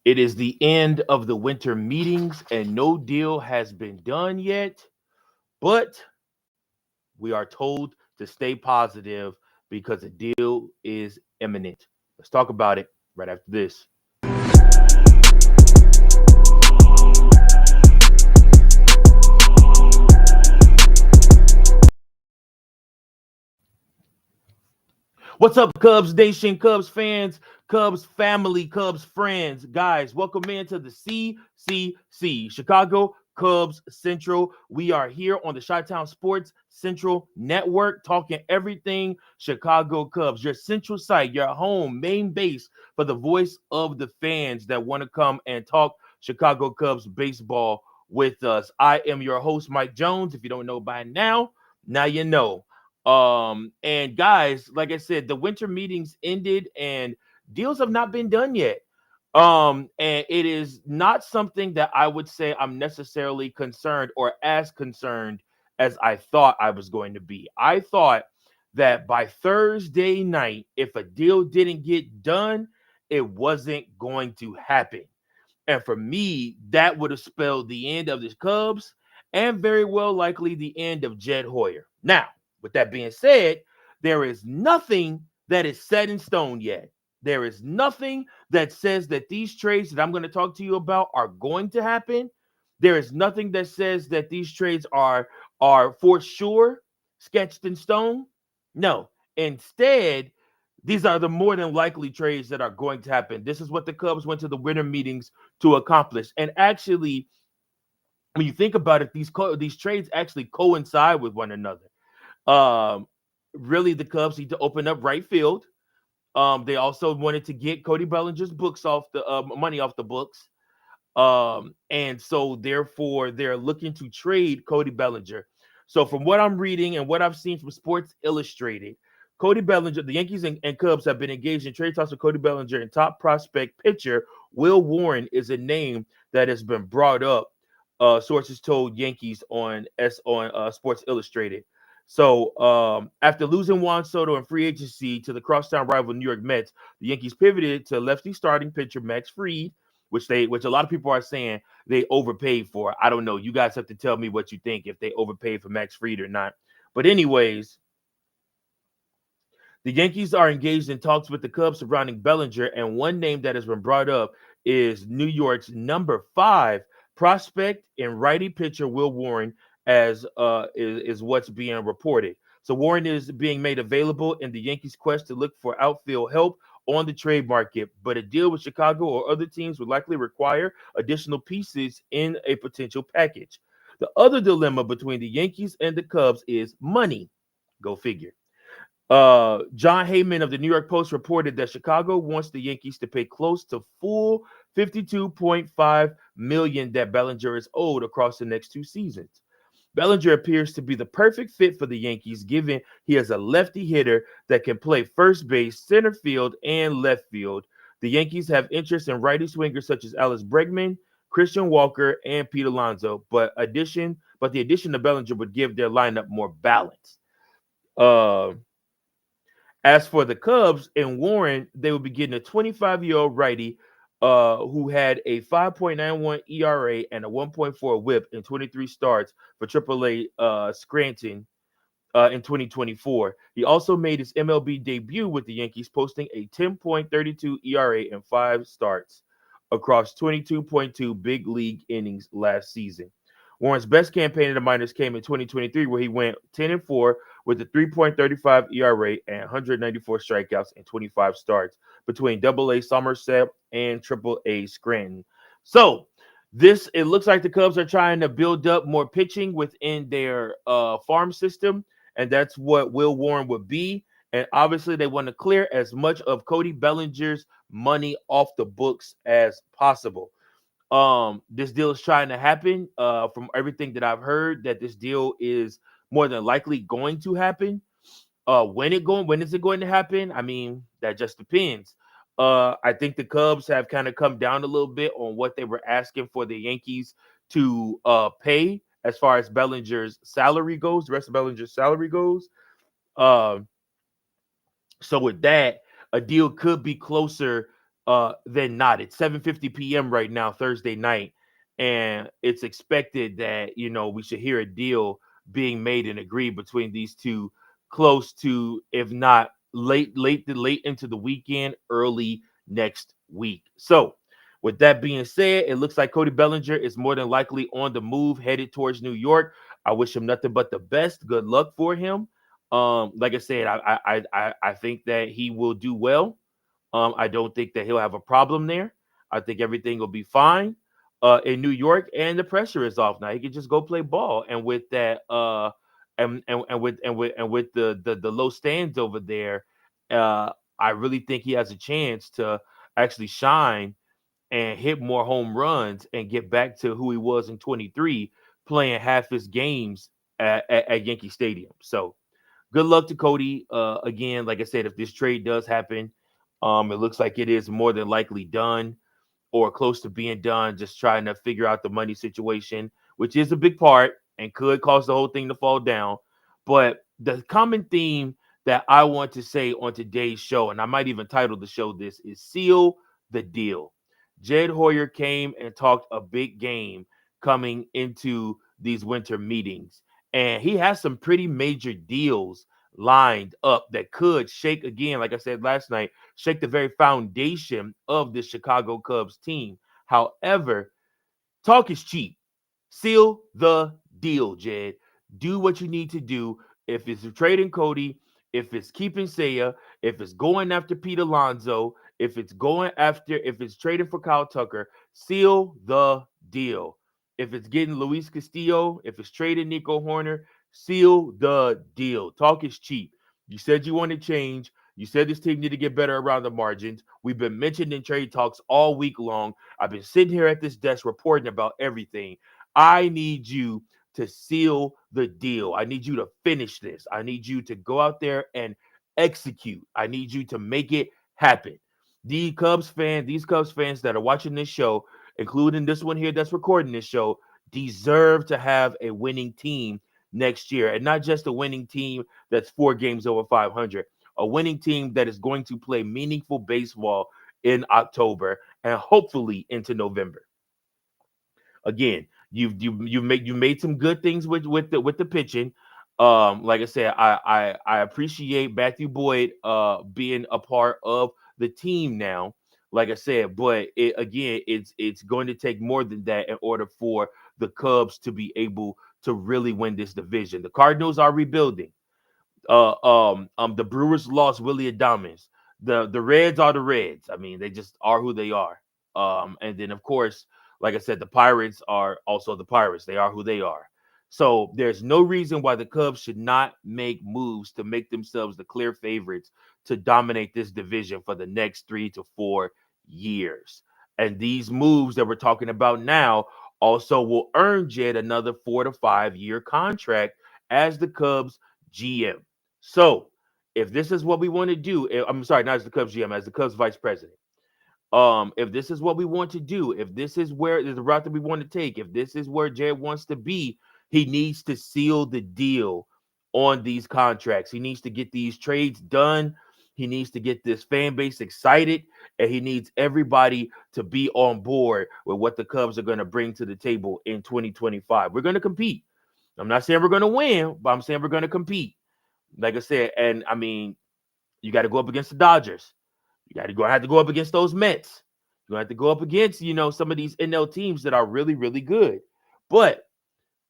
It is the end of the winter meetings and no deal has been done yet, but we are told to stay positive because a deal is imminent. Let's talk about it right after this. What's up, Cubs Nation, Cubs fans, Cubs family, Cubs friends? Guys, welcome into the CCC, Chicago Cubs Central. We are here on the Chi-Town Sports Central Network talking everything Chicago Cubs, your central site, your home, main base for the voice of the fans that want to come and talk Chicago Cubs baseball with us. I am your host, Mike Jones. If you don't know by now, now you know. And guys, like I said, the winter meetings ended and deals have not been done yet. And it is not something that I would say I'm necessarily concerned or as concerned as I thought I was going to be. I thought that by Thursday night, if a deal didn't get done, it wasn't going to happen. And for me, that would have spelled the end of the Cubs and very well likely the end of Jed Hoyer. Now, with that being said, there is nothing that is set in stone yet. There is nothing that says that these trades that I'm going to talk to you about are going to happen. There is nothing that says that these trades are for sure sketched in stone. No. Instead, these are the more than likely trades that are going to happen. This is what the Cubs went to the winter meetings to accomplish. And actually, when you think about it, these trades actually coincide with one another. Um, Really, the Cubs need to open up right field. They also wanted to get Cody Bellinger's books off the money off the books. And so therefore they're looking to trade Cody Bellinger. So from what I'm reading and what I've seen from Sports Illustrated, Cody Bellinger, the Yankees and Cubs have been engaged in trade talks with Cody Bellinger, and top prospect pitcher Will Warren is a name that has been brought up. Sources told Yankees on Sports Illustrated. So after losing Juan Soto in free agency to the crosstown rival New York Mets, the Yankees pivoted to lefty starting pitcher Max Fried, which a lot of people are saying they overpaid for. I don't know. You guys have to tell me what you think, if they overpaid for Max Fried or not. But anyways, the Yankees are engaged in talks with the Cubs surrounding Bellinger, and one name that has been brought up is New York's number 5 prospect and righty pitcher Will Warren, as is what's being reported. So Warren is being made available in the Yankees' quest to look for outfield help on the trade market, but a deal with Chicago or other teams would likely require additional pieces in a potential package. The other dilemma between the Yankees and the Cubs is money. Go figure. John Heyman of the New York Post reported that Chicago wants the Yankees to pay close to full 52.5 million that Bellinger is owed across the next 2 seasons. Bellinger appears to be the perfect fit for the Yankees, given he is a lefty hitter that can play first base, center field, and left field. The Yankees have interest in righty swingers such as Alice Bregman, Christian Walker, and Pete Alonso, but the addition of Bellinger would give their lineup more balance. Uh, as for the Cubs and Warren, they will be getting a 25-year-old righty who had a 5.91 ERA and a 1.4 WHIP in 23 starts for AAA Scranton in 2024. He also made his MLB debut with the Yankees, posting a 10.32 ERA in 5 starts across 22.2 big league innings last season. Warren's best campaign in the minors came in 2023, where he went 10-4 with a 3.35 ERA and 194 strikeouts in 25 starts between Double-A Somerset and Triple-A Scranton. So this it looks like the Cubs are trying to build up more pitching within their farm system, and that's what Will Warren would be. And obviously, they want to clear as much of Cody Bellinger's money off the books as possible. This deal is trying to happen. From everything that I've heard, that this deal is more than likely going to happen. When is it going to happen? I mean, that just depends. I think the Cubs have kind of come down a little bit on what they were asking for the Yankees to pay as far as Bellinger's salary goes, the rest of Bellinger's salary goes. Um, so with that, a deal could be closer than not. It's 7:50 p.m. right now, Thursday night, and it's expected that we should hear a deal being made and agreed between these two, close to, if not late into the weekend, early next week. So, with that being said, it looks like Cody Bellinger is more than likely on the move, headed towards New York. I wish him nothing but the best. Good luck for him. Like I said, I think that he will do well. I don't think that he'll have a problem there. I think everything will be fine in New York, and the pressure is off now. He can just go play ball, and with that, and with the low stands over there, uh, I really think he has a chance to actually shine and hit more home runs and get back to who he was in 23, playing half his games at Yankee Stadium. So good luck to Cody. Again, like I said, if this trade does happen, it looks like it is more than likely done or close to being done. Just trying to figure out the money situation, which is a big part and could cause the whole thing to fall down. But the common theme that I want to say on today's show, and I might even title the show this, is seal the deal. Jed Hoyer came and talked a big game coming into these winter meetings, and he has some pretty major deals lined up that could shake, again, like I said last night, shake the very foundation of the Chicago Cubs team. However, talk is cheap. Seal the deal, Jed. Do what you need to do. If it's trading Cody, if it's keeping Seiya, if it's going after Pete Alonso, if it's trading for Kyle Tucker, seal the deal. If it's getting Luis Castillo, if it's trading Nico Horner, seal the deal. Talk is cheap. You said you wanted change. You said this team need to get better around the margins. We've been mentioned in trade talks all week long. I've been sitting here at this desk reporting about everything. I need you to seal the deal. I need you to finish this. I need you to go out there and execute. I need you to make it happen. These Cubs fans that are watching this show, including this one here that's recording this show, deserve to have a winning team next year, and not just a winning team that's 4 games over 500, a winning team that is going to play meaningful baseball in October and hopefully into November. Again, you made some good things with the pitching. Like I said, I appreciate Matthew Boyd being a part of the team now. Like I said, but it's going to take more than that in order for the Cubs to be able to really win this division. The Cardinals are rebuilding. The Brewers lost Willie Adames. The Reds are the Reds. I mean, they just are who they are. And then of course, like I said, the Pirates are also the Pirates. They are who they are. So there's no reason why the Cubs should not make moves to make themselves the clear favorites to dominate this division for the next 3 to 4 years. And these moves that we're talking about now also will earn Jed another 4 to 5 year contract as the Cubs GM. So if this is what we want to do, I'm sorry, not as the Cubs GM, as the Cubs vice president. If this is what we want to do, if this is where the route that we want to take, if this is where Jed wants to be, he needs to seal the deal on these contracts. He needs to get these trades done. He needs to get this fan base excited, and he needs everybody to be on board with what the Cubs are going to bring to the table in 2025. We're going to compete. I'm not saying we're going to win, but I'm saying we're going to compete. Like I said, and I mean, you got to go up against the Dodgers. You got to have to go up against those Mets. You have to go up against, some of these NL teams that are really, really good. But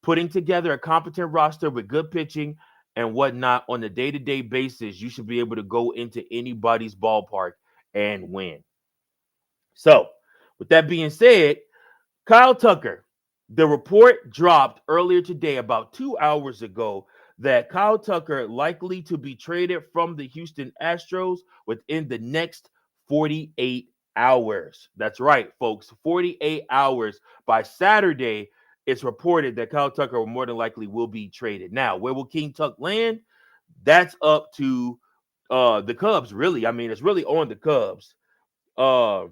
putting together a competent roster with good pitching and whatnot on a day-to-day basis, you should be able to go into anybody's ballpark and win. So, with that being said, Kyle Tucker, the report dropped earlier today, about 2 hours ago, that Kyle Tucker likely to be traded from the Houston Astros within the next 48 hours. That's right, folks, 48 hours. By Saturday, it's reported that Kyle Tucker more than likely will be traded. Now, where will King Tuck land? That's up to the Cubs, really. I mean, it's really on the Cubs. Uh,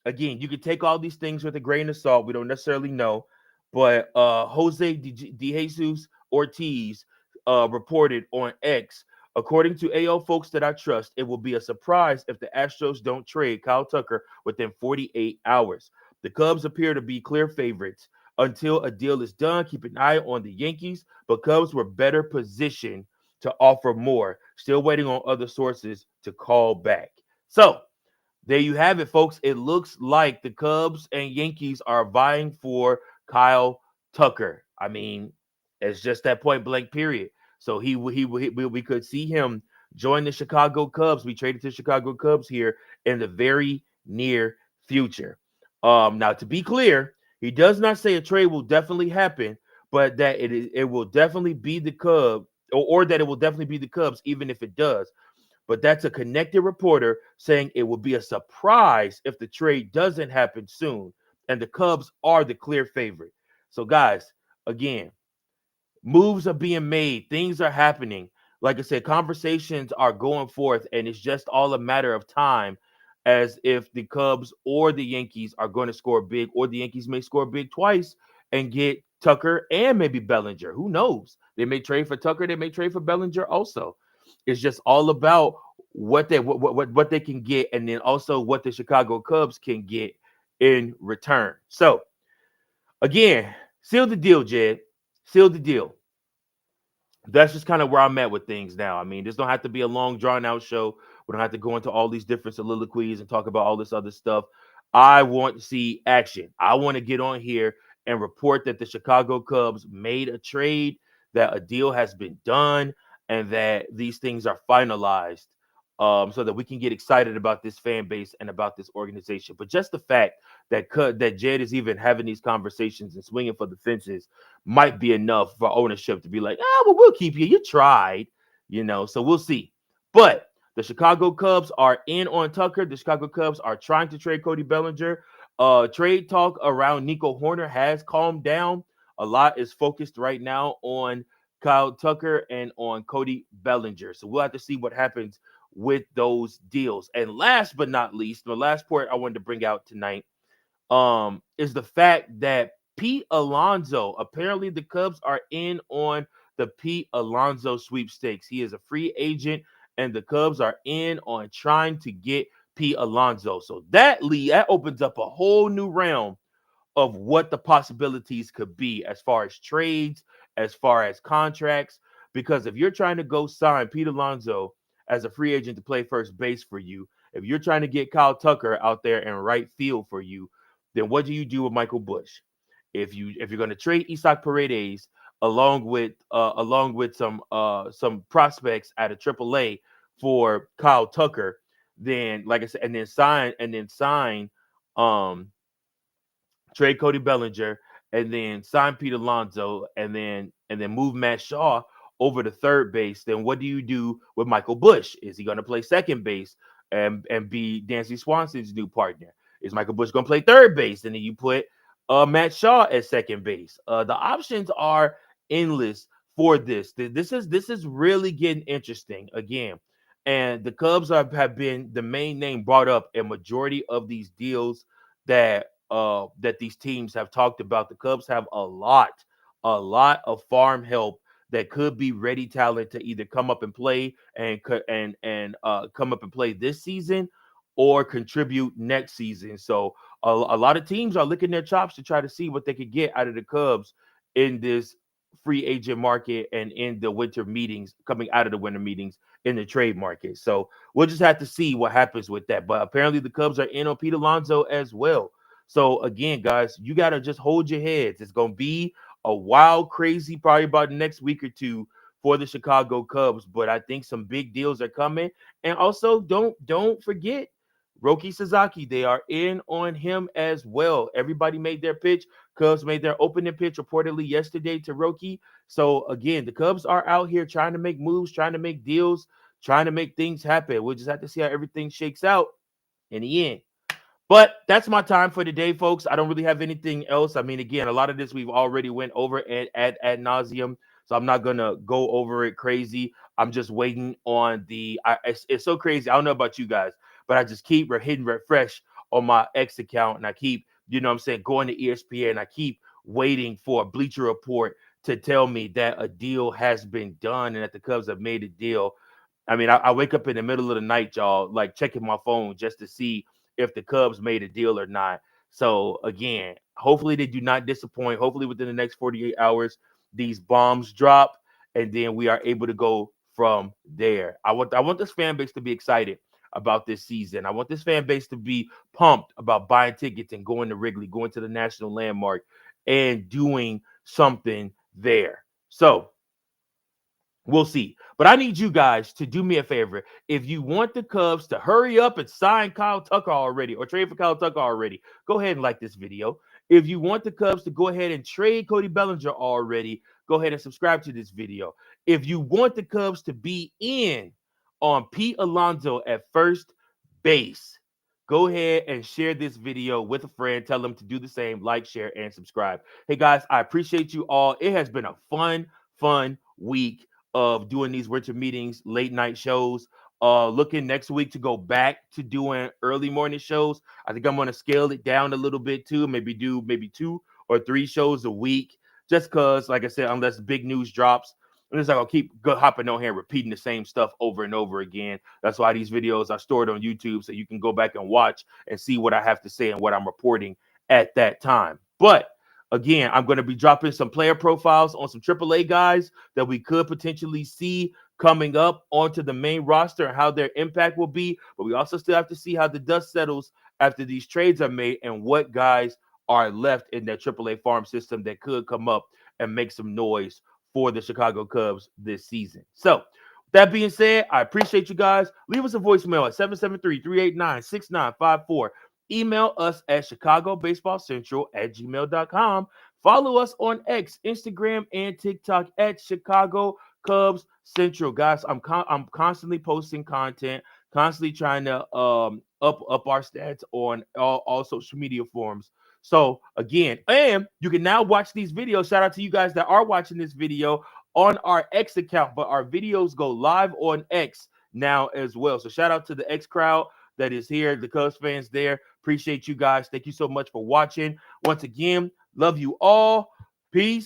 Again, you can take all these things with a grain of salt. We don't necessarily know, but Jose De Jesus Ortiz reported on X According to AO folks that I trust, it will be a surprise if the Astros don't trade Kyle Tucker within 48 hours. The Cubs appear to be clear favorites until a deal is done. Keep an eye on the Yankees, but Cubs were better positioned to offer more. Still waiting on other sources to call back. So there you have it, folks. It looks like the Cubs and Yankees are vying for Kyle Tucker. I mean, it's just that point blank period. So we could see him join the Chicago Cubs. We traded to Chicago Cubs here in the very near future. Now to be clear, he does not say a trade will definitely happen, but that it will definitely be the Cubs, or that it will definitely be the Cubs, even if it does. But that's a connected reporter saying it will be a surprise if the trade doesn't happen soon. And the Cubs are the clear favorite. So, guys, again, moves are being made, things are happening. Like I said, conversations are going forth, and it's just all a matter of time as if the Cubs or the Yankees are going to score big, or the Yankees may score big twice and get Tucker and maybe Bellinger. Who knows? They may trade for Tucker, they may trade for Bellinger also. It's just all about what they can get, and then also what the Chicago Cubs can get in return. So again, seal the deal, Jed. Seal the deal. That's just kind of where I'm at with things now. I mean, this don't have to be a long, drawn out show. We don't have to go into all these different soliloquies and talk about all this other stuff. I want to see action. I want to get on here and report that the Chicago Cubs made a trade, that a deal has been done, and that these things are finalized, so that we can get excited about this fan base and about this organization. But just the fact that Jed is even having these conversations and swinging for the fences might be enough for ownership to be like, well, we'll keep you. You tried, so we'll see. But the Chicago Cubs are in on Tucker. The Chicago Cubs are trying to trade Cody Bellinger. Trade talk around Nico Horner has calmed down. A lot is focused right now on Kyle Tucker and on Cody Bellinger. So we'll have to see what happens with those deals. And last but not least, the last point I wanted to bring out tonight is the fact that Pete Alonso, apparently the Cubs are in on the Pete Alonso sweepstakes. He is a free agent, and the Cubs are in on trying to get Pete Alonso. So that opens up a whole new realm of what the possibilities could be as far as trades, as far as contracts. Because if you're trying to go sign Pete Alonso as a free agent to play first base for you, if you're trying to get Kyle Tucker out there in right field for you, then what do you do with Michael Bush? If you're going to trade Isaac Paredes along with some prospects at a AAA for Kyle Tucker, then like I said, and then sign um trade Cody Bellinger, and then sign Pete Alonso, and then move Matt Shaw over to third base, then what do you do with Michael Bush? Is he going to play second base and be Dansby Swanson's new partner? Is Michael Bush going to play third base? And then you put Matt Shaw at second base. The options are endless for this. This is really getting interesting again. And the Cubs have been the main name brought up in majority of these deals that these teams have talked about. The Cubs have a lot of farm help that could be ready talent to either come up and play and come up and play this season or contribute next season. So a lot of teams are licking their chops to try to see what they could get out of the Cubs in this free agent market and in the winter meetings, coming out of the winter meetings in the trade market. So we'll just have to see what happens with that. But apparently the Cubs are in on Pete Alonso as well. So again, guys, you got to just hold your heads. It's going to be a wild, crazy, probably about the next week or two for the Chicago Cubs. But I think some big deals are coming. And also, don't forget Roki Sasaki. They are in on him as well. Everybody made their pitch. Cubs made their opening pitch reportedly yesterday to Roki. So again, the Cubs are out here trying to make moves, trying to make deals, trying to make things happen. We'll just have to see how everything shakes out in the end. But that's my time for today, folks. I don't really have anything else. I mean, again, a lot of this we've already went over ad nauseum, so I'm not gonna go over it crazy. I'm just waiting on it's so crazy. I don't know about you guys, but I just keep hitting refresh on my X account, and I keep, what I'm saying, going to ESPN, and I keep waiting for a Bleacher Report to tell me that a deal has been done and that the Cubs have made a deal. I mean, I wake up in the middle of the night, y'all, like checking my phone just to see if the Cubs made a deal or not. So again, hopefully they do not disappoint. Hopefully within the next 48 hours, these bombs drop, and then we are able to go from there. I want this fan base to be excited about this season. I want this fan base to be pumped about buying tickets and going to Wrigley, going to the National Landmark, and doing something there. So we'll see. But I need you guys to do me a favor. If you want the Cubs to hurry up and sign Kyle Tucker already or trade for Kyle Tucker already, go ahead and like this video. If you want the Cubs to go ahead and trade Cody Bellinger already, go ahead and subscribe to this video. If you want the Cubs to be in on Pete Alonso at first base, go ahead and share this video with a friend. Tell them to do the same, like, share, and subscribe. Hey guys, I appreciate you all. It has been a fun week of doing these winter meetings, late night shows. Looking next week to go back to doing early morning shows. I think I'm going to scale it down a little bit too. Maybe do 2 or 3 shows a week, just because, like I said, unless big news drops, I'm just not gonna keep hopping on here and repeating the same stuff over and over again. That's why these videos are stored on YouTube, so you can go back and watch and see what I have to say and what I'm reporting at that time. But again, I'm going to be dropping some player profiles on some AAA guys that we could potentially see coming up onto the main roster and how their impact will be. But we also still have to see how the dust settles after these trades are made and what guys are left in that AAA farm system that could come up and make some noise for the Chicago Cubs this season. So, that being said, I appreciate you guys. Leave us a voicemail at 773-389-6954. Email us at ChicagoBaseballCentral@gmail.com. Follow us on X, Instagram, and TikTok at Chicago Cubs Central. Guys, I'm constantly posting content, constantly trying to up our stats on all social media forums. So again, and you can now watch these videos. Shout out to you guys that are watching this video on our X account, but our videos go live on X now as well. So shout out to the X crowd that is here, the Cubs fans there. Appreciate you guys. Thank you so much for watching. Once again, love you all. Peace.